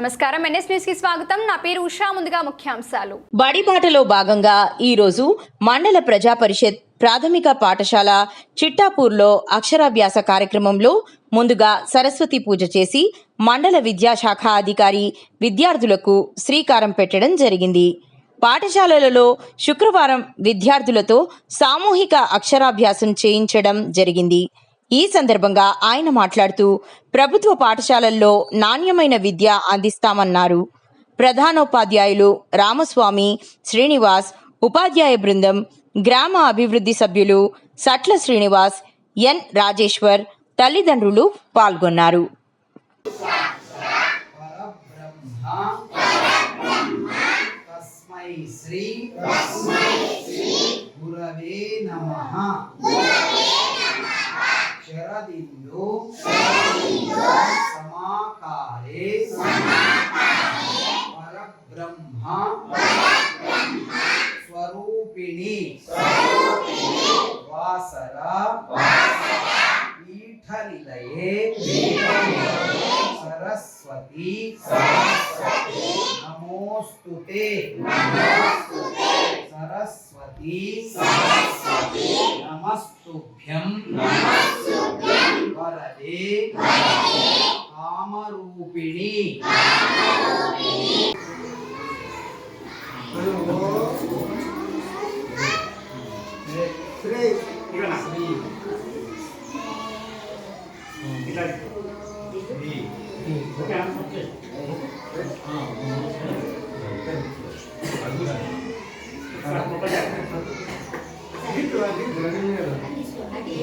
నమస్కారం, NS news కి స్వాగతం. నా పేరు ఉషా. ముందుగా ముఖ్యాంశాలు. బడిబాటలో భాగంగా ఈరోజు మండల ప్రజా పరిషత్ ప్రాథమిక పాఠశాల చిట్టాపూర్లో అక్షరాభ్యాస కార్యక్రమంలో ముందుగా సరస్వతి పూజ చేసి మండల విద్యాశాఖ అధికారి విద్యార్థులకు శ్రీకారం పెట్టడం జరిగింది. పాఠశాలలలో శుక్రవారం విద్యార్థులతో సామూహిక అక్షరాభ్యాసం చేయించడం జరిగింది. ఈ సందర్భంగా ఆయన మాట్లాడుతూ ప్రభుత్వ పాఠశాలల్లో నాణ్యమైన విద్య అందిస్తామన్నారు. ప్రధానోపాధ్యాయులు రామస్వామి, శ్రీనివాస్, ఉపాధ్యాయ బృందం, గ్రామ అభివృద్ధి సభ్యులు సట్ల శ్రీనివాస్, ఎన్ రాజేశ్వర్ తల్లిదండ్రులు పాల్గొన్నారు. శరదిందు సమాకారే పరబ్రహ్మ స్వరూపిణి వాసర పీఠనిలయే సరస్వతి నమోస్తుతే సరస్వతి నమస్తుభ్యం వరదే కామరూపిణి.